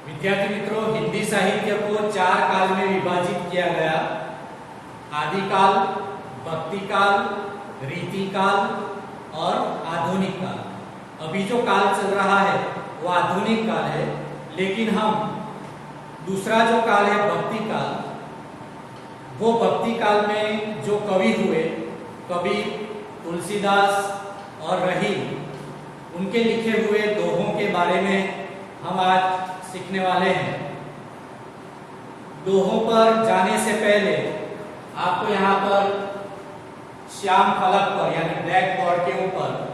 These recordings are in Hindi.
विद्यार्थी मित्रों, हिंदी साहित्य को चार काल में विभाजित किया गया। आदिकाल, भक्ति काल, रीति काल और आधुनिक काल। अभी जो काल चल रहा है वो आधुनिक काल है, लेकिन हम दूसरा जो काल है भक्ति काल, वो भक्ति काल में जो कवि हुए, कबीर, तुलसीदास और रहीम, उनके लिखे हुए दोहों के बारे में हम आज सीखने वाले हैं। दोहों पर जाने से पहले आपको यहाँ पर श्याम फलक पर यानी ब्लैक बोर्ड के ऊपर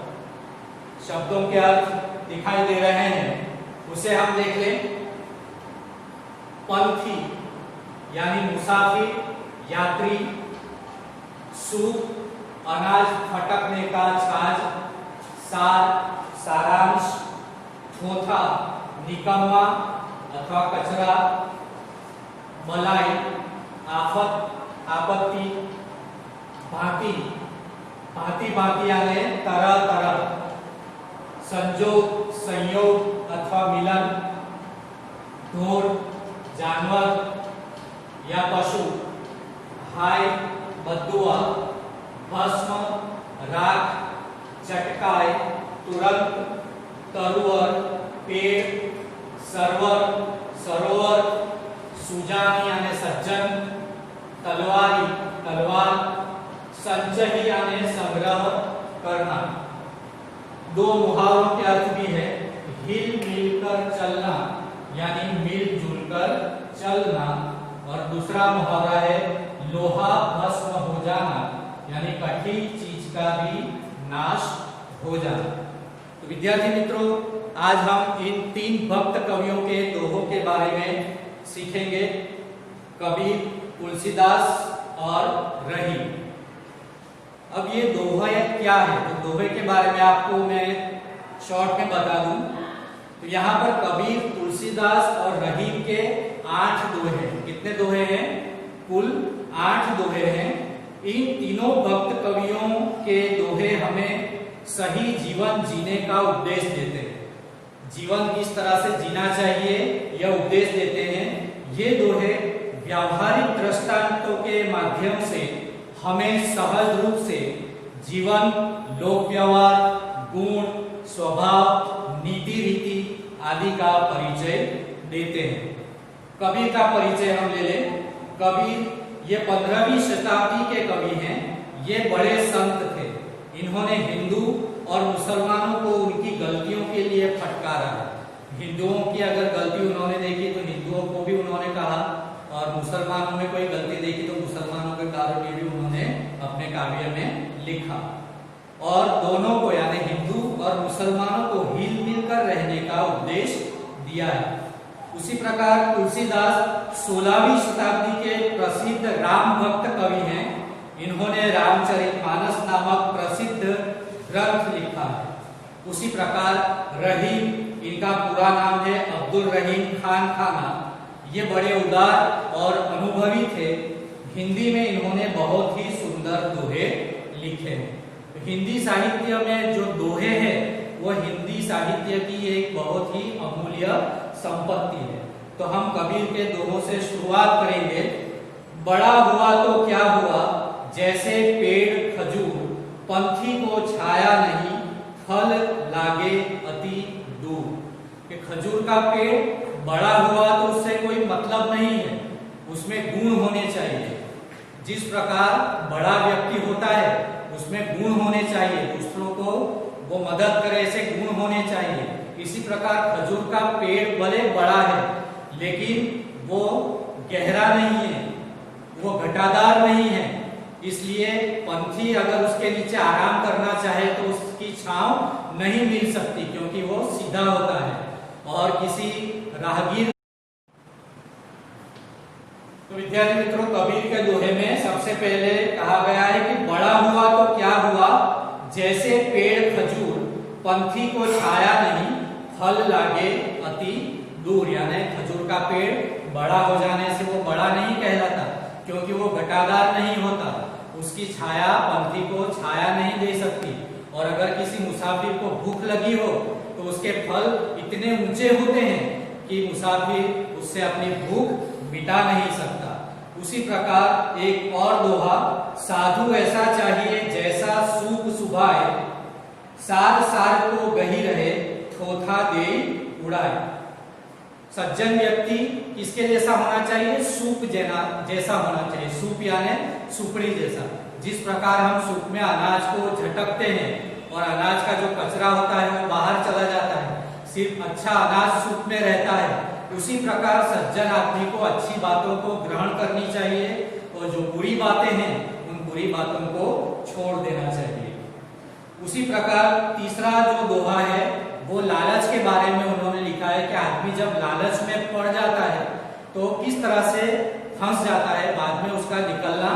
शब्दों के अर्थ दिखाई दे रहे हैं, उसे हम देख लें। पंथी यानी मुसाफिर, यात्री। सूप, अनाज फटकने का छाछ। सार, सारांश। थोथा, निकम्मा अथवा कचरा। मलाई, आफत, आपत्ति। भांति, भांति भांति यानी तरह तरह। संजोग, संयोग अथवा मिलन। ढोर, जानवर या पशु। हाय, बद्दुआ। भस्म, राख। चटकाए, तुरंत। तरुवर, पेड़। सरवर, सरोवर। सुजान यानी सज्जन। तलवारी, तलवार। संचही यानी संग्रह करना। दो मुहावरों के अर्थ भी है। हिल मिल कर चलना यानी मिलजुल कर चलना, और दूसरा मुहावरा है लोहा भस्म हो जाना यानी कठिन चीज का भी नाश हो जाना। तो विद्यार्थी मित्रों, आज हम इन तीन भक्त कवियों के दोहों के बारे में सीखेंगे, कबीर, तुलसीदास और रहीम। अब ये दोहे क्या है, तो दोहे के बारे में आपको मैं शॉर्ट में बता दूं। तो यहाँ पर कबीर, तुलसीदास और रहीम के 8 दोहे हैं। कितने दोहे हैं? कुल 8 दोहे हैं। इन तीनों भक्त कवियों के दोहे हमें सही जीवन जीने का उपदेश देते हैं। जीवन किस तरह से जीना चाहिए यह उपदेश देते हैं। ये दोहे व्यावहारिक दृष्टांतों के माध्यम से हमें सहज रूप से जीवन, लोक व्यवहार, गुण, स्वभाव, नीति रीति आदि का परिचय देते हैं। कबीर का परिचय हम ले लें। कबीर ये 15वीं शताब्दी के कवि हैं। ये बड़े संत थे। इन्होंने हिंदू और मुसलमानों को उनकी गलतियों के लिए फटकारा। हिंदुओं की अगर गलती उन्होंने देखी तो हिंदुओं को भी उन्होंने कहा, और मुसलमानों में कोई गलती देखी तो मुसलमानों के कारण ये भी उन्होंने अपने काव्य में लिखा। और दोनों को यानी हिंदू और मुसलमानों को हिल मिलकर रहने का उपदेश दिया है। उसी प्रकार तुलसीदास 16वीं शताब्दी के प्रसिद्ध राम भक्त कवि हैं। इन्होंने रामचरितमानस नामक प्रसिद्ध ग्रंथ लिखा है। उसी प्रकार रहीम, इनका पूरा नाम है अब्दुल रहीम खान खाना। ये बड़े उदार और अनुभवी थे। हिंदी में इन्होंने बहुत ही सुंदर दोहे लिखे हैं। हिंदी साहित्य में जो दोहे हैं वो हिंदी साहित्य की एक बहुत ही अमूल्य संपत्ति है। तो हम कबीर के दोहों से शुरुआत करेंगे। बड़ा हुआ तो क्या हुआ, जैसे पेड़ खजूर, पंथी को छाया नहीं, फल लागे अति दूर। कि खजूर का पेड़ बड़ा हुआ तो उससे कोई मतलब नहीं है, उसमें गुण होने चाहिए। जिस प्रकार बड़ा व्यक्ति होता है उसमें गुण होने चाहिए, दूसरों को वो मदद करे, ऐसे गुण होने चाहिए। इसी प्रकार खजूर का पेड़ भले बड़ा है लेकिन वो गहरा नहीं है, वो घटादार नहीं है। इसलिए पंथी अगर उसके नीचे आराम करना चाहे तो उसकी छांव नहीं मिल सकती, क्योंकि वो सीधा होता है। और किसी राहगीर, तो विद्यार्थी मित्रों, कबीर के दोहे में सबसे पहले कहा गया है कि बड़ा हुआ तो क्या हुआ, जैसे पेड़ खजूर, पंथी को छाया नहीं, फल लागे अति दूर। यानी खजूर का पेड़ बड़ा हो जाने से वो बड़ा नहीं कहलाता, क्योंकि वो घटादार नहीं होता, उसकी छाया पंथी को छाया नहीं दे सकती। और अगर किसी मुसाफिर को भूख लगी हो तो उसके फल इतने ऊंचे होते हैं कि मुसाफिर उससे अपनी भूख मिटा नहीं सकता। उसी प्रकार एक और दोहा, साधु ऐसा चाहिए जैसा सूप सुभाए, सार सार को गही रहे, थोथा दे उड़ाए। सज्जन व्यक्ति किसके जैसा होना चाहिए? सूप जैसा होना चाहिए। सूप यानी सुपड़ी जैसा। जिस प्रकार हम सूप में अनाज को झटकते हैं और अनाज का जो कचरा होता है वो बाहर चला जाता है, सिर्फ अच्छा अनाज सूप में रहता है, उसी प्रकार सज्जन आदमी को अच्छी बातों को ग्रहण करनी चाहिए और जो बुरी बातें हैं उन बुरी बातों को छोड़ देना चाहिए। उसी प्रकार तीसरा जो दोहा है वो लालच के बारे में उन्होंने लिखा है कि आदमी जब लालच में पड़ जाता है तो किस तरह से फंस जाता है, बाद में उसका निकलना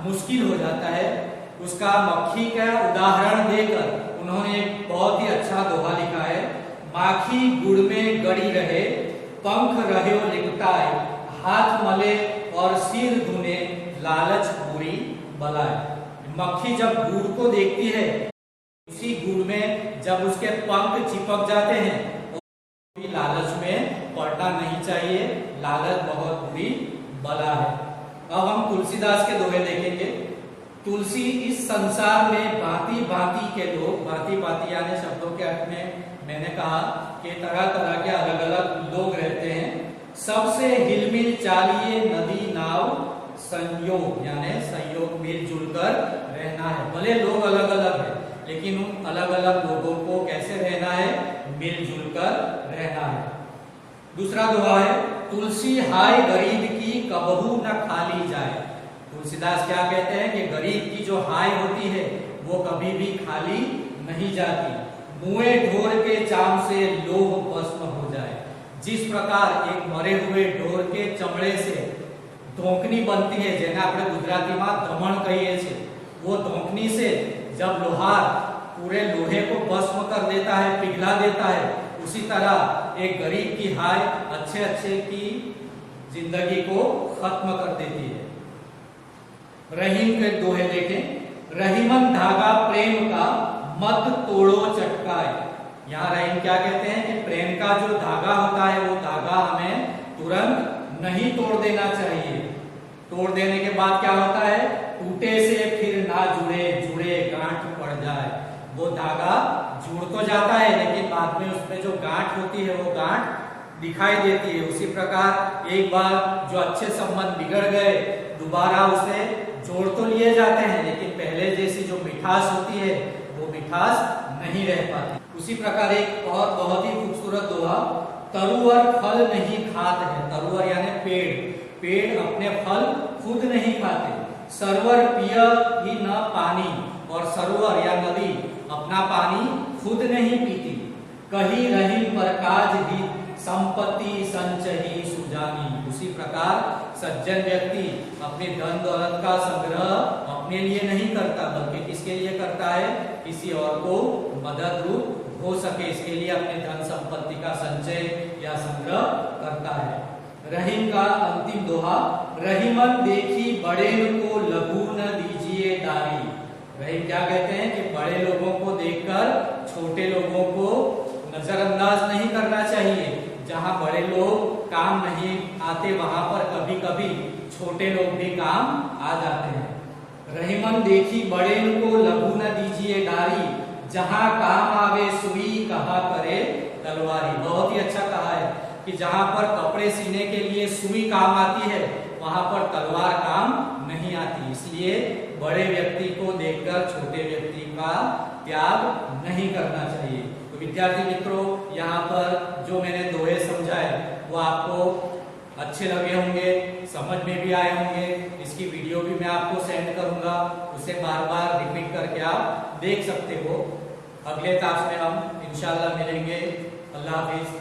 मुश्किल हो जाता है। उसका मक्खी का उदाहरण देकर उन्होंने एक बहुत ही अच्छा दोहा लिखा है, माखी गुड़ में गड़ी रहे, पंख रहे लिपटाए, हाथ मले और सिर धुने, लालच बुरी बलाए। मक्खी जब गुड़ को देखती है, उसी गुड़ में जब उसके पंख चिपक जाते हैं, तो लालच में पड़ना नहीं चाहिए, लालच बहुत बुरी बला है। अब हम तुलसीदास के दोहे देखेंगे। तुलसी इस संसार में भांति भांति के लोग, भांति भांति यानी शब्दों के अर्थ में मैंने कहा कि तरह तरह के अलग अलग लोग रहते हैं। सबसे हिलमिल चालिए नदी नाव, संयोग यानी संयोग मिलजुल कर रहना है। भले लोग अलग अलग हैं लेकिन उन अलग अलग लोगों को कैसे रहना है? मिलजुल कर रहना है। दूसरा दोहा है, तुलसी हाय गरीब की कबहू न खाली जाए। तुलसीदास क्या कहते हैं कि गरीब की जो हाय होती है वो कभी भी खाली नहीं जाती। मुए ढोर के चाम से लोह भस्म हो जाए। जिस प्रकार एक मरे हुए ढोर के चमड़े से धोकनी बनती है, जेने આપણે ગુજરાતીમાં ધમણ કહીએ છીએ, वो धोकनी से जब लोहार पूरे लोहे को भस्म कर देता है, पिघला देता है, उसी तरह एक गरीब की हाय अच्छे अच्छे की जिंदगी को खत्म कर देती है। रहीम के दोहे देखें, रहीमन धागा प्रेम का मत तोड़ो चटकाए। यहाँ रहीम क्या कहते हैं कि प्रेम का जो धागा होता है वो धागा हमें तुरंत नहीं तोड़ देना चाहिए। तोड़ देने के बाद क्या होता है? टूटे से फिर ना जुड़े, जुड़े गांठ पड़ जाए। वो धागा जुड़ तो जाता है लेकिन बाद में उसमें जो गांठ होती है वो गांठ दिखाई देती है। उसी प्रकार एक बार जो अच्छे संबंध बिगड़ गए, दोबारा उसे जोड़ तो लिए जाते हैं लेकिन पहले जैसी जो मिठास होती है वो मिठास नहीं रह पाती। उसी प्रकार एक और बहुत ही खूबसूरत दोहा, तरुवर फल नहीं खाते हैं। तरुवर यानी पेड़, पेड़ अपने फल खुद नहीं खाते। सरवर पिय ही न पानी, और सरोवर या नदी अपना पानी खुद नहीं पीती। कही रही पर काज ही संपत्ति संचही सुजानी। उसी प्रकार सज्जन व्यक्ति अपने धन दौलत का संग्रह अपने लिए नहीं करता बल्कि किसके लिए करता है? किसी और को मदद रूप हो सके इसके लिए अपने धन संपत्ति का संचय या संग्रह करता है। रहीम का अंतिम दोहा, रहीमन देखी बड़े को लघु न दीजिए डारी। रहीम क्या कहते हैं कि बड़े लोगों को देखकर छोटे लोगों को नजरअंदाज नहीं करना चाहिए। जहां बड़े लोग काम नहीं आते वहां पर कभी कभी छोटे लोग भी काम आ जाते हैं। रहीमन देखी बड़े को लघु न दीजिए डारी, जहां काम आवे सुई कहा करे तलवारी। बहुत ही अच्छा कहा है कि जहां पर कपड़े सीने के लिए सुई काम आती है वहां पर तलवार काम नहीं आती। इसलिए बड़े व्यक्ति को देखकर छोटे व्यक्ति का त्याग नहीं करना चाहिए। तो विद्यार्थी मित्रों, यहाँ पर जो मैंने दोहे समझाए वो आपको अच्छे लगे होंगे, समझ में भी आए होंगे। इसकी वीडियो भी मैं आपको सेंड करूंगा, उसे बार बार रिपीट करके आप देख सकते हो। अगले क्लास में हम इंशाल्लाह मिलेंगे। अल्लाह हाफिज।